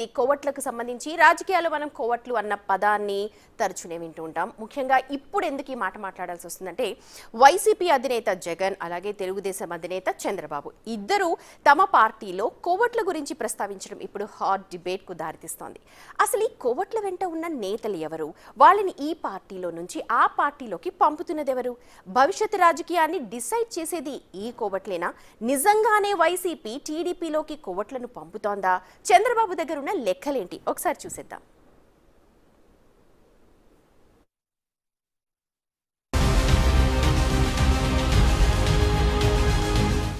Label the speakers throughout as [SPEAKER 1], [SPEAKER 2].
[SPEAKER 1] ఇది కోవట్లకు సంబంధించి. రాజకీయాల్లో మనం కోవట్లు అన్న పదాన్ని తరచునే వింటూ ఉంటాం. ముఖ్యంగా ఇప్పుడు ఎందుకు ఈ మాట మాట్లాడాల్సి వస్తుందంటే, వైసీపీ అధినేత జగన్ అలాగే తెలుగుదేశం అధినేత చంద్రబాబు ఇద్దరు తమ పార్టీలో కోవట్ల గురించి ప్రస్తావించడం ఇప్పుడు హాట్ డిబేట్ కు దారితీస్తోంది. అసలు ఈ కోవట్ల వెంట ఉన్న నేతలు ఎవరు? వాళ్ళని ఈ పార్టీలో నుంచి ఆ పార్టీలోకి పంపుతున్నది ఎవరు? భవిష్యత్ రాజకీయాన్ని డిసైడ్ చేసేది ఈ కోవట్లేనా? నిజంగానే వైసీపీ టీడీపీలోకి కోవట్లను పంపుతోందా? చంద్రబాబు దగ్గర ఉన్న లెక్కలేంటి? ఒకసారి చూసేద్దాం.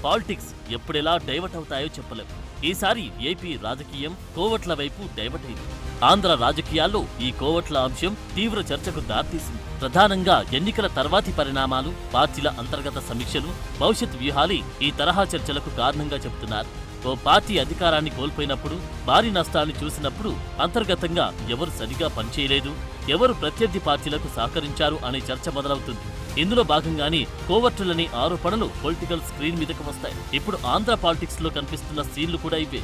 [SPEAKER 2] పాలిటిక్స్ ఎప్పుడెలా డైవర్ట్ అవుతాయో చెప్పలేం. ఈసారి ఏపీ రాజకీయం కోవట్ల వైపు డైవర్ట్ అయింది. ఆంధ్ర రాజకీయాల్లో ఈ కోవట్ల అంశం తీవ్ర చర్చకు దారితీసింది. ప్రధానంగా ఎన్నికల తర్వాతి పరిణామాలు, పార్టీల అంతర్గత సమీక్షలు, భవిష్యత్ వ్యూహాలే ఈ తరహా చర్చలకు కారణంగా చెబుతున్నారు. ఓ పార్టీ అధికారాన్ని కోల్పోయినప్పుడు, భారీ నష్టాన్ని చూసినప్పుడు అంతర్గతంగా ఎవరు సరిగా పనిచేయలేదు, ఎవరు ప్రత్యర్థి పార్టీలకు సహకరించారు అనే చర్చ మొదలవుతుంది. ఇందులో భాగంగానే కోవట్లని ఆరోపణలు పొలిటికల్ స్క్రీన్ మీదకు వస్తాయి. ఇప్పుడు ఆంధ్ర పాలిటిక్స్ లో కనిపిస్తున్న సీన్లు కూడా ఇవే.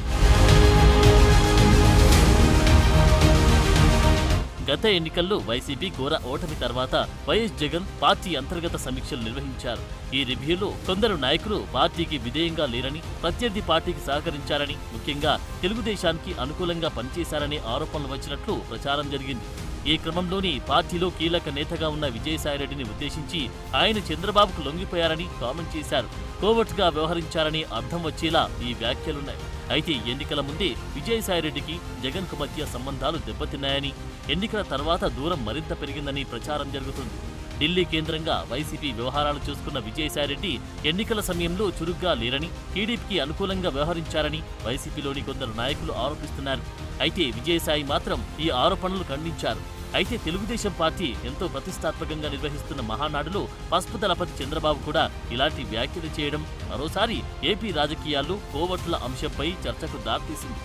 [SPEAKER 2] గత ఎన్నికల్లో వైసీపీ ఘోర ఓటమి తర్వాత వైఎస్ జగన్ పార్టీ అంతర్గత సమీక్షలు నిర్వహించారు. ఈ రివ్యూలో కొందరు నాయకులు పార్టీకి విధేయంగా లేరని, ప్రత్యర్థి పార్టీకి సహకరించారని, ముఖ్యంగా తెలుగుదేశానికి అనుకూలంగా పనిచేశారనే ఆరోపణలు వచ్చినట్లు ప్రచారం జరిగింది. ఈ క్రమంలోని పార్టీలో కీలక నేతగా ఉన్న విజయసాయిరెడ్డిని ఉద్దేశించి ఆయన చంద్రబాబుకు లొంగిపోయారని కామెంట్ చేశారు. కోవట్గా వ్యవహరించారని అర్థం వచ్చేలా ఈ వ్యాఖ్యలున్నాయి. అయితే ఎన్నికల ముందే విజయసాయిరెడ్డికి జగన్ కు మధ్య సంబంధాలు దెబ్బతిన్నాయని, ఎన్నికల తర్వాత దూరం మరింత పెరిగిందని ప్రచారం జరుగుతుంది. ఢిల్లీ కేంద్రంగా వైసీపీ వ్యవహారాలు చూసుకున్న విజయసాయిరెడ్డి ఎన్నికల సమయంలో చురుగ్గా లేరని, టీడీపీకి అనుకూలంగా వ్యవహరించారని వైసీపీలోని కొందరు నాయకులు ఆరోపిస్తున్నారు. అయితే విజయసాయి మాత్రం ఈ ఆరోపణలు ఖండించారు. అయితే తెలుగుదేశం పార్టీ ఎంతో ప్రతిష్టాత్మకంగా నిర్వహిస్తున్న మహానాడులో పసుపు దళపతి చంద్రబాబు కూడా ఇలాంటి వ్యాఖ్యలు చేయడం మరోసారి ఏపీ రాజకీయాల్లో కోవట్ల అంశంపై చర్చకు దారితీసింది.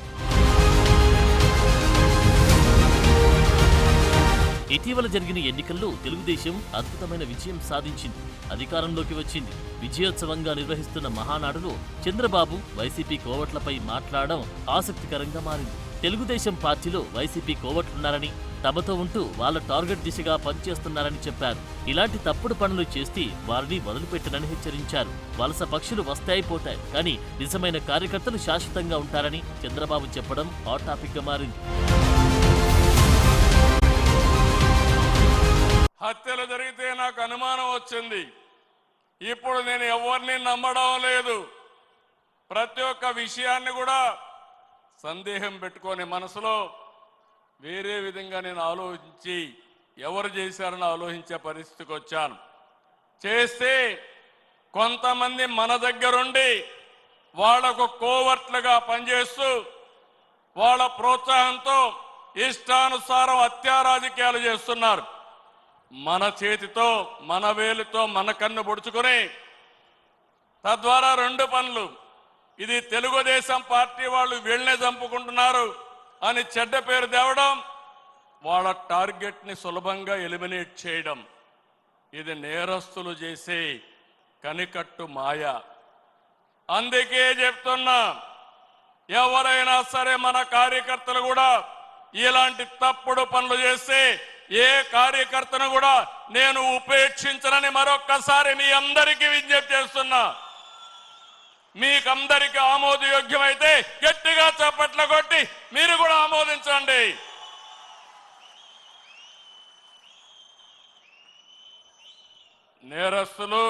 [SPEAKER 2] ఇటీవల జరిగిన ఎన్నికల్లో తెలుగుదేశం అద్భుతమైన విజయం సాధించింది, అధికారంలోకి వచ్చింది. విజయోత్సవంగా నిర్వహిస్తున్న మహానాడులో చంద్రబాబు వైసీపీ కోవట్లపై మాట్లాడడం ఆసక్తికరంగా మారింది. తెలుగుదేశం పార్టీలో వైసీపీ కోవట్లున్నారని, తమతో ఉంటూ వాళ్ళ టార్గెట్ దిశగా పనిచేస్తున్నారని చెప్పారు. ఇలాంటి తప్పుడు పనులు చేస్తే వారిని వదిలిపెట్టనని హెచ్చరించారు. వలస పక్షులు వస్తాయిపోతాయి, కానీ నిజమైన కార్యకర్తలు శాశ్వతంగా ఉంటారని చంద్రబాబు చెప్పడం హాట్ టాపిక్ గా మారింది.
[SPEAKER 3] హత్యలు జరిగితే నాకు అనుమానం వచ్చింది. ఇప్పుడు నేను ఎవరిని నమ్మడం లేదు. ప్రతి ఒక్క విషయాన్ని కూడా సందేహం పెట్టుకొని మనసులో వేరే విధంగా నేను ఆలోచించి ఎవరు చేశారని ఆలోచించే పరిస్థితికి వచ్చాను. చేస్తే కొంతమంది మన దగ్గరుండి వాళ్లకు కోవర్ట్లుగా పనిచేస్తూ వాళ్ళ ప్రోత్సాహంతో ఇష్టానుసారం హత్యా రాజకీయాలు చేస్తున్నారు. మన చేతితో, మన వేలుతో మన కన్ను పొడుచుకొని తద్వారా రెండు పనులు, ఇది తెలుగుదేశం పార్టీ వాళ్ళు వీళ్ళనే చంపుకుంటున్నారు అని చెడ్డ పేరు తేవడం, వాళ్ళ టార్గెట్ ని సులభంగా ఎలిమినేట్ చేయడం, ఇది నేరస్తులు చేసే కనికట్టు మాయ. అందుకే చెప్తున్నా, ఎవరైనా సరే మన కార్యకర్తలు కూడా ఇలాంటి తప్పుడు పనులు చేస్తే ఏ కార్యకర్తను కూడా నేను ఉపేక్షించనని మరొక్కసారి మీ అందరికీ విజ్ఞప్తి చేస్తున్నా. మీకందరికీ ఆమోదయోగ్యమైతే గట్టిగా చప్పట్లు కొట్టి మీరు కూడా ఆమోదించండి. నేరస్తులు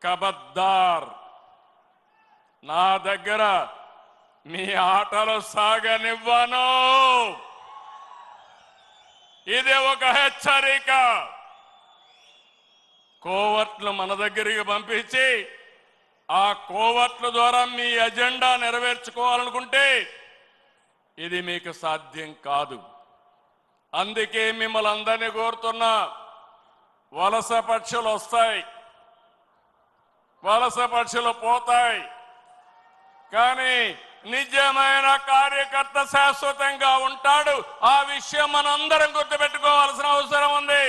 [SPEAKER 3] కబద్దార్, నా దగ్గర మీ ఆటలు సాగనివ్వను. ఇది ఒక హెచ్చరిక. కోవర్ట్లు మన దగ్గరికి పంపించి ఆ కోవర్ట్ల ద్వారా మీ ఎజెండా నెరవేర్చుకోవాలనుకుంటే ఇది మీకు సాధ్యం కాదు. అందుకే మిమ్మల్ని అందరినీ కోరుతున్నా, వలస పక్షులు వస్తాయి, వలస పక్షులు పోతాయి, కానీ నిజమైన కార్యకర్త శాశ్వతంగా ఉంటాడు. ఆ విషయం మనందరం గుర్తుపెట్టుకోవాల్సిన అవసరం ఉంది.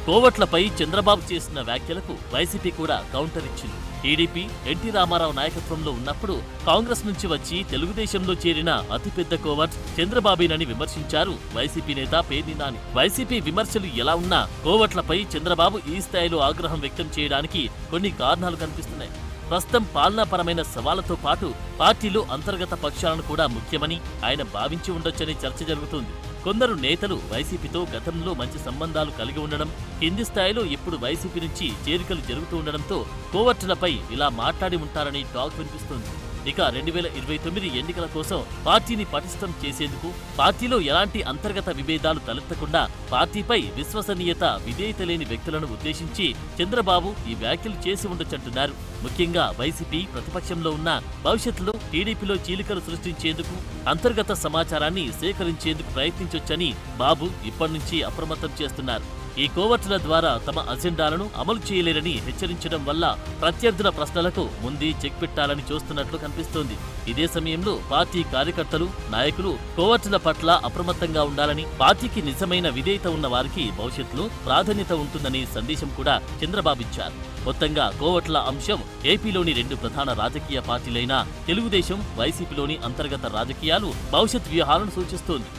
[SPEAKER 2] కోవట్లపై చంద్రబాబు చేసిన వ్యాఖ్యలకు వైసీపీ కూడా కౌంటర్ ఇచ్చింది. టీడీపీ ఎన్టీ రామారావు నాయకత్వంలో ఉన్నప్పుడు కాంగ్రెస్ నుంచి వచ్చి తెలుగుదేశంలో చేరిన అతిపెద్ద కోవట్ చంద్రబాబేనని విమర్శించారు వైసీపీ నేత పేర్ని నాని. వైసీపీ విమర్శలు ఎలా ఉన్నా కోవట్లపై చంద్రబాబు ఈ స్థాయిలో ఆగ్రహం వ్యక్తం చేయడానికి కొన్ని కారణాలు కనిపిస్తున్నాయి. ప్రస్తుతం పాలనాపరమైన సవాళ్లతో పాటు పార్టీలో అంతర్గత పక్షాలను కూడా ముఖ్యమని ఆయన భావించి ఉండొచ్చని చర్చ జరుగుతుంది. కొందరు నేతలు వైసీపీతో గతంలో మంచి సంబంధాలు కలిగి ఉండడం, కింది స్థాయిలో ఇప్పుడు వైసీపీ నుంచి చేరికలు జరుగుతూ ఉండడంతో కోవట్లపై ఇలా మాట్లాడి ఉంటారని టాక్ వినిపిస్తుంది. ఇక 2029 ఎన్నికల కోసం పార్టీని పటిష్టం చేసేందుకు పార్టీలో ఎలాంటి అంతర్గత విభేదాలు తలెత్తకుండా పార్టీపై విశ్వసనీయత, విధేయత లేని వ్యక్తులను ఉద్దేశించి చంద్రబాబు ఈ వ్యాఖ్యలు చేసి ఉండొచ్చంటున్నారు. ముఖ్యంగా వైసీపీ ప్రతిపక్షంలో ఉన్న భవిష్యత్తులో టీడీపీలో చీలికలు సృష్టించేందుకు అంతర్గత సమాచారాన్ని సేకరించేందుకు ప్రయత్నించొచ్చని బాబు ఇప్పటి నుంచి అప్రమత్తం చేస్తున్నారు. ఈ కోవట్ల ద్వారా తమ అజెండాలను అమలు చేయలేరని హెచ్చరించడం వల్ల ప్రత్యర్థుల ప్రశ్నలకు ముందే చెక్ పెట్టాలని చూస్తున్నట్లు కనిపిస్తోంది. ఇదే సమయంలో పార్టీ కార్యకర్తలు, నాయకులు కోవట్ల పట్ల అప్రమత్తంగా ఉండాలని, పార్టీకి నిజమైన విధేయత ఉన్న వారికి భవిష్యత్తులో ప్రాధాన్యత ఉంటుందని సందేశం కూడా చంద్రబాబు ఇచ్చారు. మొత్తంగా కోవట్ల అంశం ఏపీలోని 2 ప్రధాన రాజకీయ పార్టీలైన తెలుగుదేశం, వైసీపీలోని అంతర్గత రాజకీయాలు, భవిష్యత్ వ్యూహాలను సూచిస్తోంది.